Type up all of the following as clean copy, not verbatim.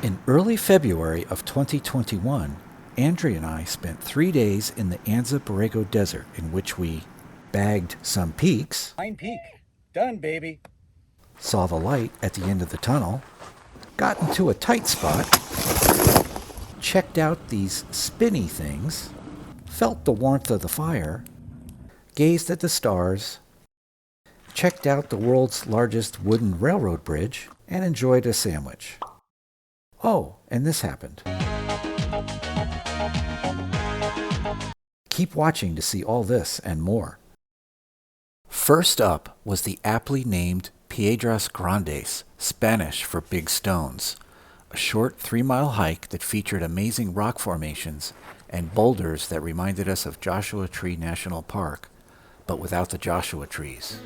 In early February of 2021, Andrea and I spent 3 days in the Anza Borrego Desert in which we bagged some peaks, Pine Peak. Done, baby. saw the light at the end of the tunnel, got into a tight spot, checked out these spinny things, felt the warmth of the fire, gazed at the stars, checked out the world's largest wooden railroad bridge, and enjoyed a sandwich. Oh, and this happened. Keep watching to see all this and more. First up was the aptly named Piedras Grandes, Spanish for big stones, a short 3-mile hike that featured amazing rock formations and boulders that reminded us of Joshua Tree National Park, but without the Joshua trees.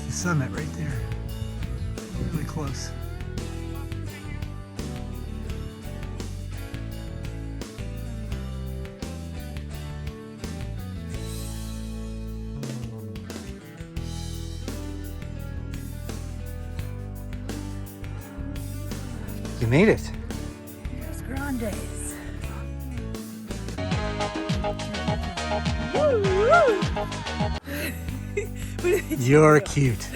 The summit right there, really close. You made it. Piedras Grandes. You're cute.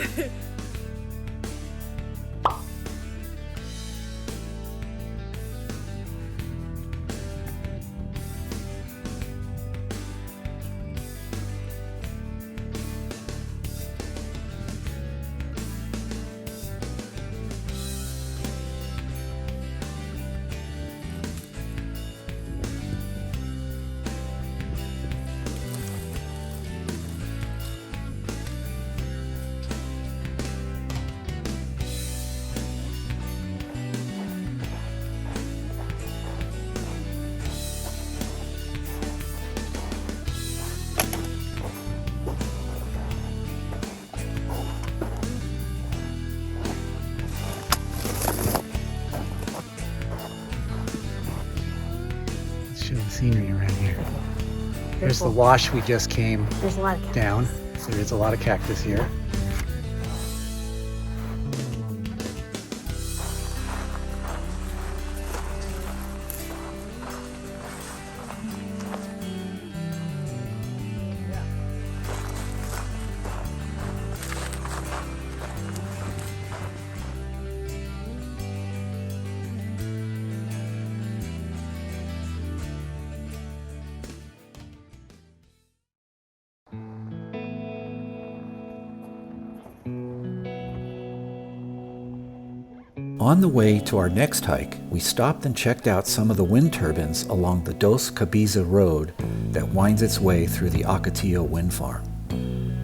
Show the scenery around here. There's the wash we just came There's a lot of cactus. down. So there's a lot of cactus here. On the way to our next hike, we stopped and checked out some of the wind turbines along the Dos Cabeza Road that winds its way through the Ocotillo Wind Farm.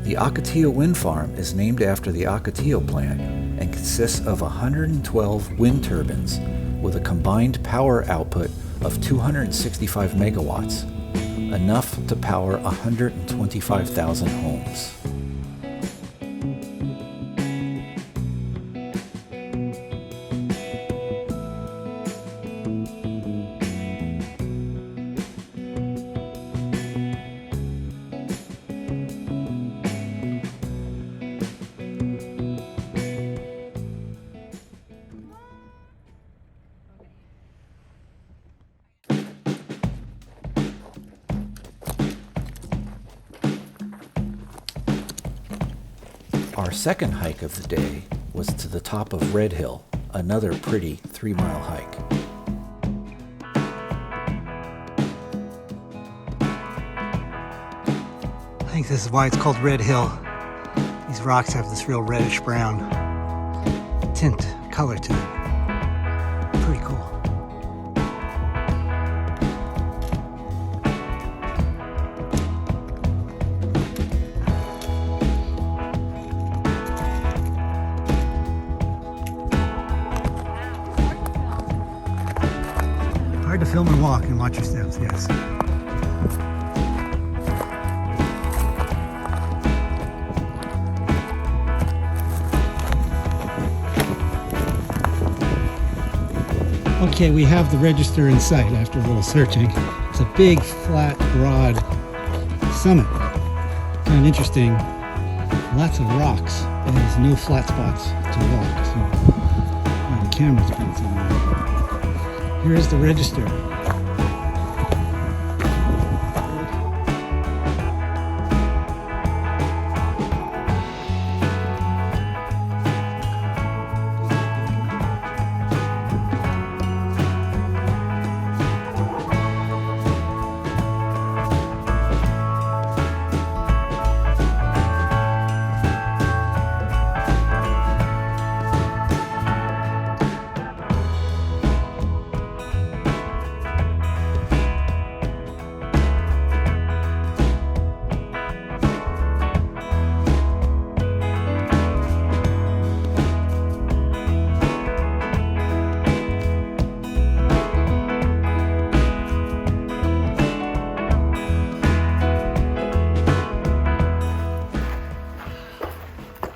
The Ocotillo Wind Farm is named after the Ocotillo plant and consists of 112 wind turbines with a combined power output of 265 megawatts, enough to power 125,000 homes. Our second hike of the day was to the top of Red Hill, another pretty 3-mile hike. I think this is why it's called Red Hill. These rocks have this real reddish brown tint, color to them. Pretty cool. Hard to film and walk and watch your steps, yes. Okay, we have the register in sight after a little searching. It's a big, flat, broad summit. Kind of interesting. Lots of rocks, but there's no flat spots to walk. So the camera's bouncing around. Here is the register.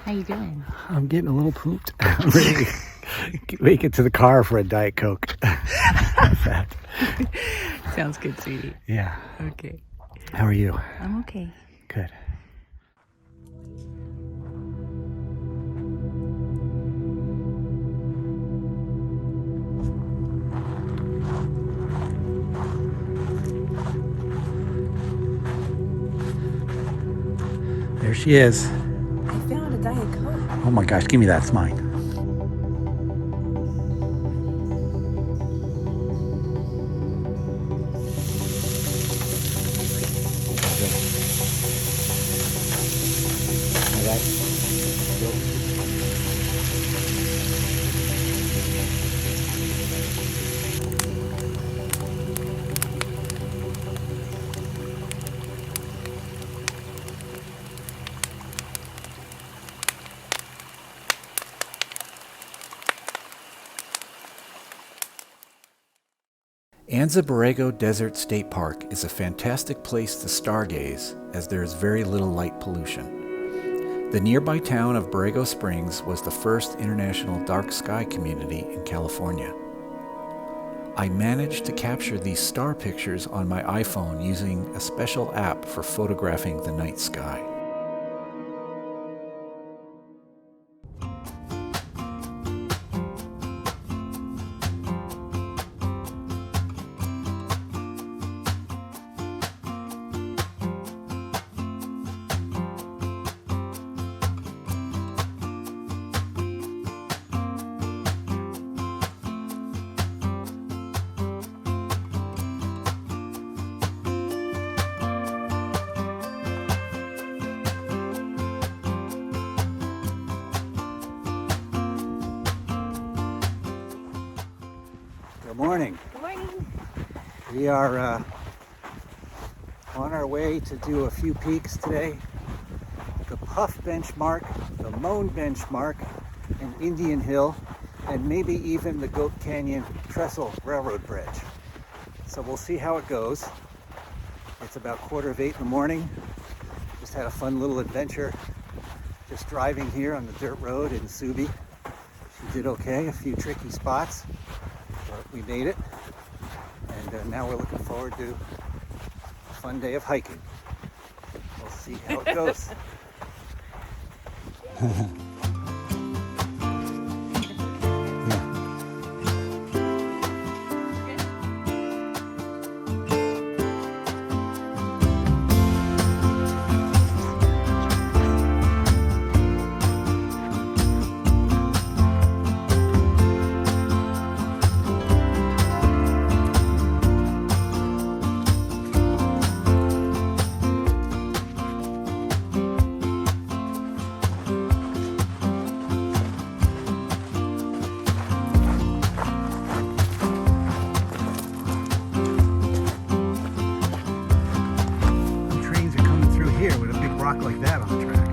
How you doing? I'm getting a little pooped. I'm ready to make it to the car for a Diet Coke. How's that? Sounds good, sweetie. Yeah. Okay. How are you? I'm okay. Good. There she is. I found a Diet Coke. Oh my gosh, give me that, it's mine. Anza Borrego Desert State Park is a fantastic place to stargaze as there is very little light pollution. The nearby town of Borrego Springs was the first international dark sky community in California. I managed to capture these star pictures on my iPhone using a special app for photographing the night sky. Good morning. Good morning. We are on our way to do a few peaks today. The Puff Benchmark, the Moan Benchmark, and Indian Hill, and maybe even the Goat Canyon Trestle Railroad Bridge. So we'll see how it goes. It's about 7:45 in the morning. Just had a fun little adventure just driving here on the dirt road in Subi. She did okay, a few tricky spots, but we made it. And now we're looking forward to a fun day of hiking. We'll see how it goes. rock like that on the track.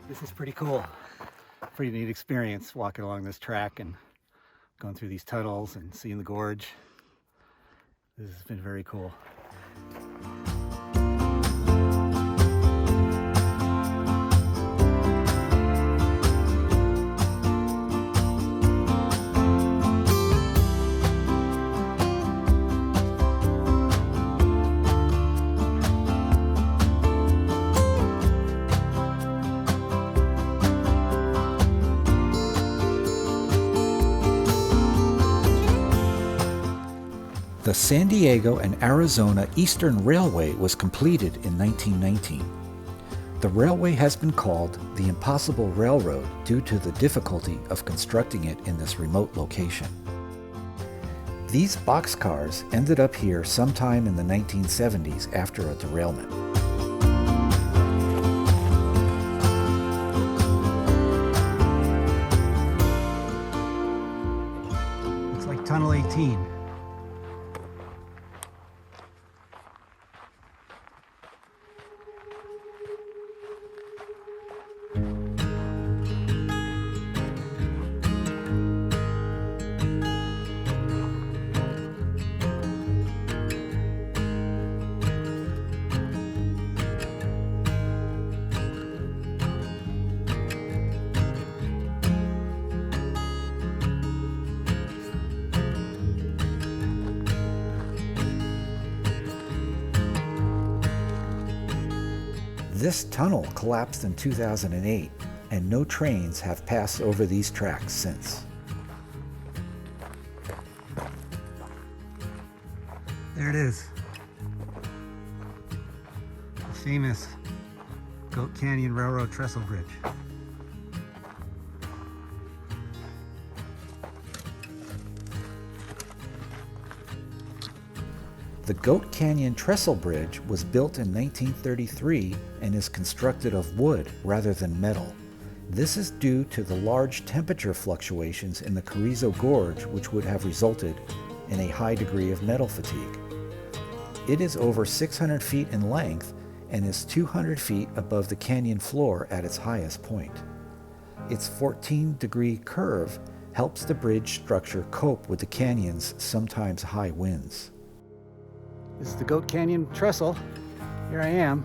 This is pretty cool. Pretty neat experience walking along this track and going through these tunnels and seeing the gorge. This has been very cool. The San Diego and Arizona Eastern Railway was completed in 1919. The railway has been called the Impossible Railroad due to the difficulty of constructing it in this remote location. These boxcars ended up here sometime in the 1970s after a derailment. Looks like Tunnel 18. This tunnel collapsed in 2008, and no trains have passed over these tracks since. There it is. The famous Goat Canyon Railroad Trestle Bridge. The Goat Canyon Trestle Bridge was built in 1933 and is constructed of wood rather than metal. This is due to the large temperature fluctuations in the Carrizo Gorge, which would have resulted in a high degree of metal fatigue. It is over 600 feet in length and is 200 feet above the canyon floor at its highest point. Its 14-degree curve helps the bridge structure cope with the canyon's sometimes high winds. This is the Goat Canyon Trestle. Here I am.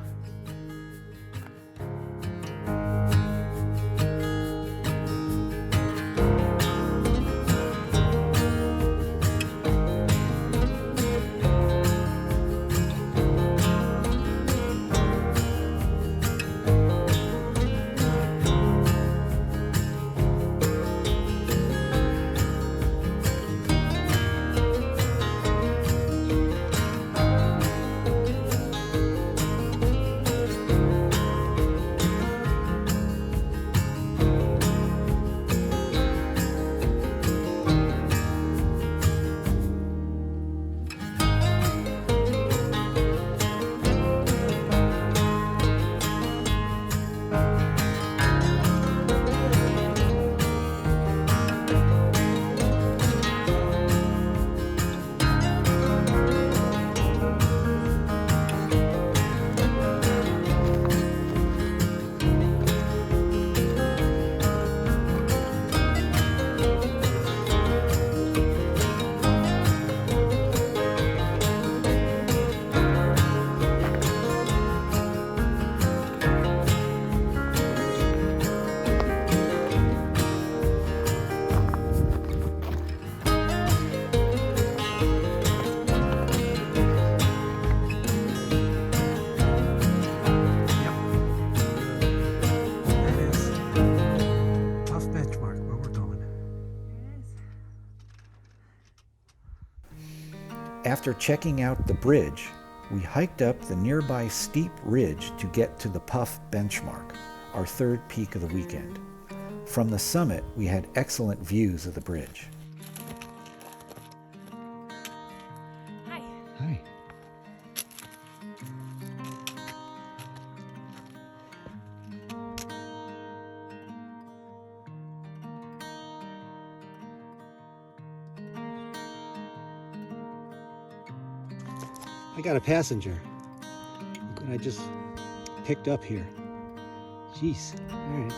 After checking out the bridge, we hiked up the nearby steep ridge to get to the Puff Benchmark, our third peak of the weekend. From the summit, we had excellent views of the bridge. Hi. Hi. I got a passenger. Look what I just picked up here. Jeez. All right.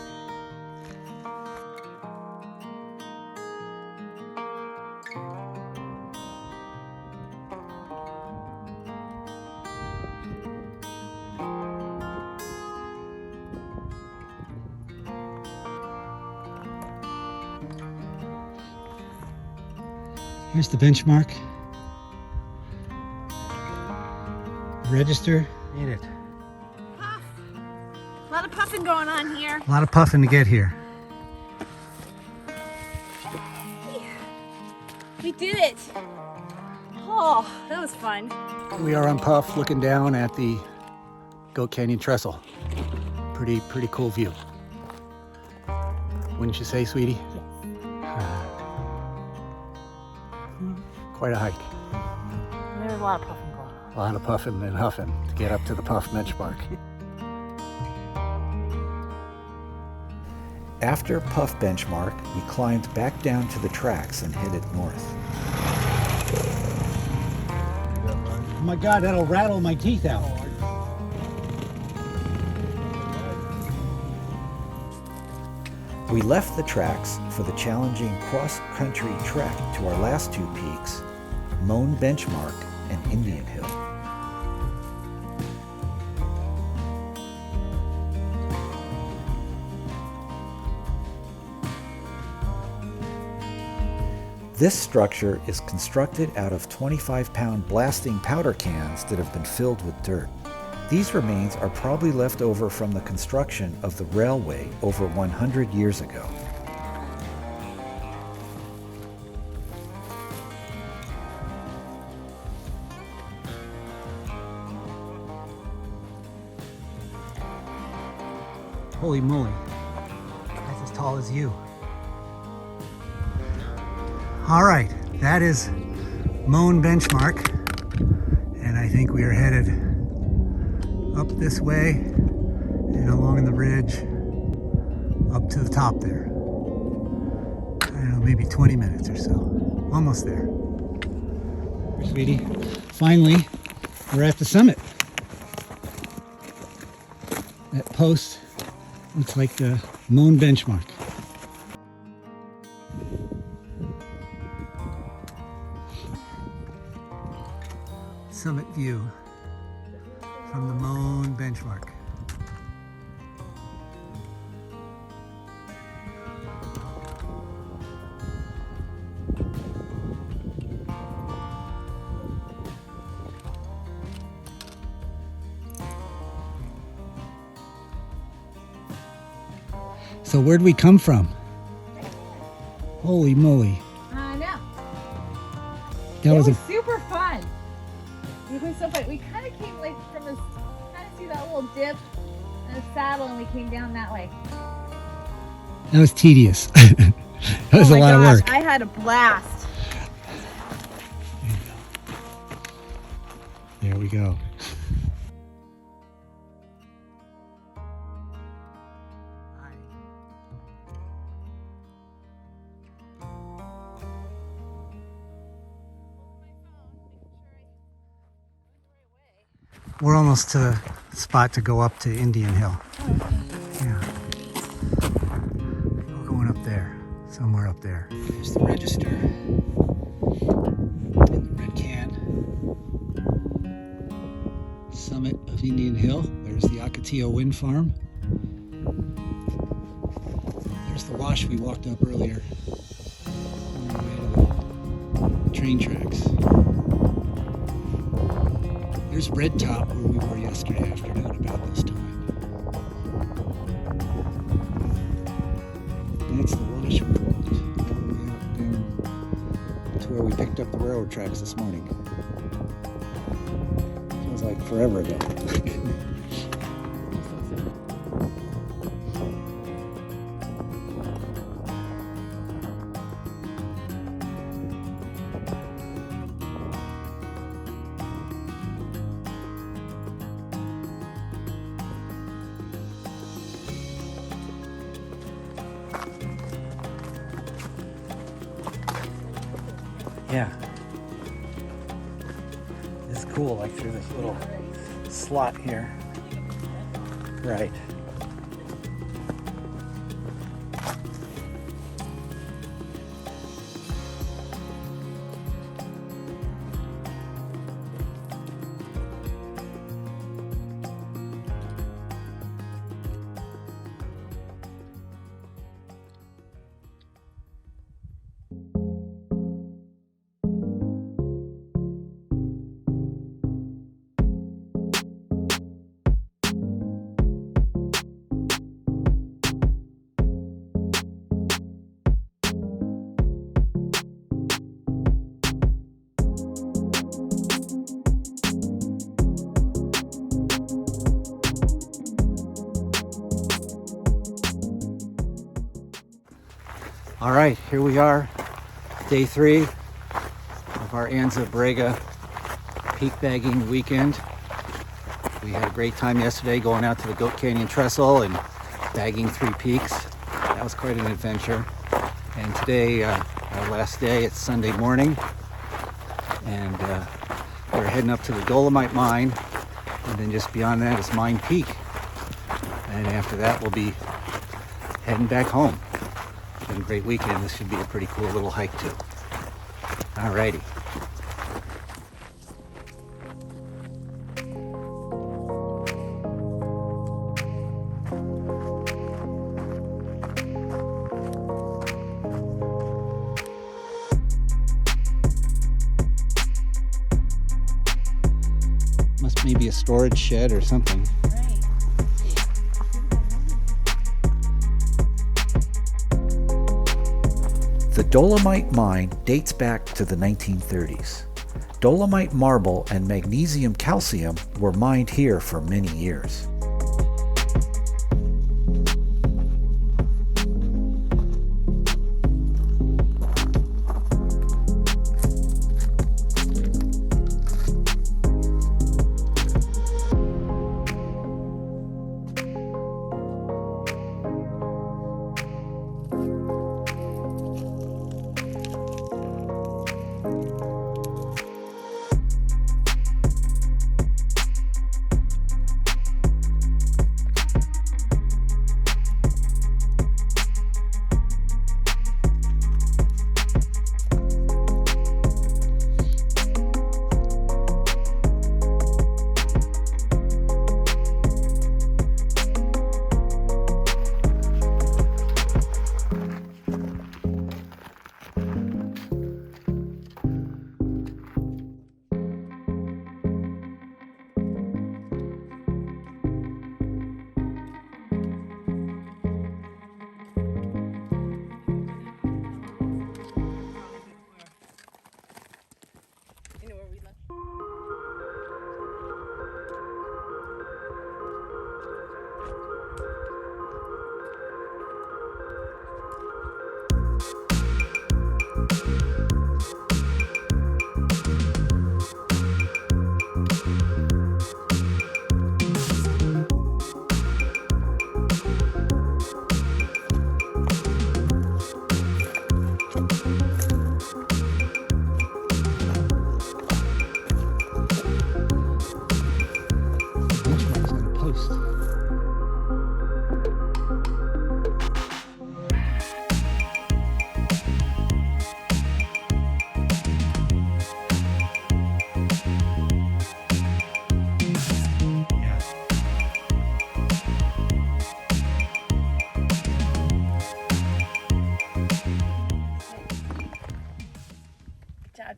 Here's the benchmark. Register. Made it. Puff. A lot of puffing going on here. A lot of puffing to get here. We did it. Oh, that was fun. We are on Puff looking down at the Goat Canyon Trestle. Pretty cool view. Wouldn't you say, sweetie? Quite a hike. There was a lot of puffing going on. A lot of puffing and huffing to get up to the Puff Benchmark. After Puff Benchmark, we climbed back down to the tracks and headed north. Oh my God, that'll rattle my teeth out. We left the tracks for the challenging cross-country trek to our last two peaks, Moan Benchmark and Indian Hill. This structure is constructed out of 25-pound blasting powder cans that have been filled with dirt. These remains are probably left over from the construction of the railway over 100 years ago. Holy moly, that's as tall as you. All right, that is Moan Benchmark, and I think we are headed up this way and along the ridge up to the top there. I don't know, maybe 20 minutes or so. Almost there. Sweetie, finally, we're at the summit. That post looks like the Moan Benchmark. Summit view from the Moan Benchmark. So where'd we come from? Holy moly. I know. That was a super fun. It was so fun. We kind of came like from this, kind of see that little dip and a saddle, and we came down that way. that was tedious. That was a lot of work. I had a blast. There we go. We're almost to the spot to go up to Indian Hill. Yeah. We're going up there, somewhere up there. There's the register in the red can. Summit of Indian Hill. There's the Ocotillo Wind Farm. There's the wash we walked up earlier on our way to the train tracks. There's Red Top, where we were yesterday afternoon about this time. That's the wash we walked all the way up down where we picked up the railroad tracks this morning. Feels like forever ago. Yeah. It's cool, like through this little slot here. Right. All right, here we are, day 3 of our Anza Borrego peak bagging weekend. We had a great time yesterday going out to the Goat Canyon Trestle and bagging 3 peaks. That was quite an adventure. And today, our last day, it's Sunday morning, and we're heading up to the Dolomite Mine, and then just beyond that is Mine Peak. And after that, we'll be heading back home. Been a great weekend. This should be a pretty cool little hike too. Alrighty. Must maybe a storage shed or something. The Dolomite Mine dates back to the 1930s. Dolomite marble and magnesium calcium were mined here for many years.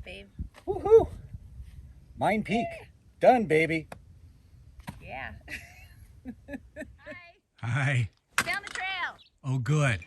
Babe. Woohoo! Mine Peak. Done, baby. Yeah. Hi. Down the trail. Oh, good.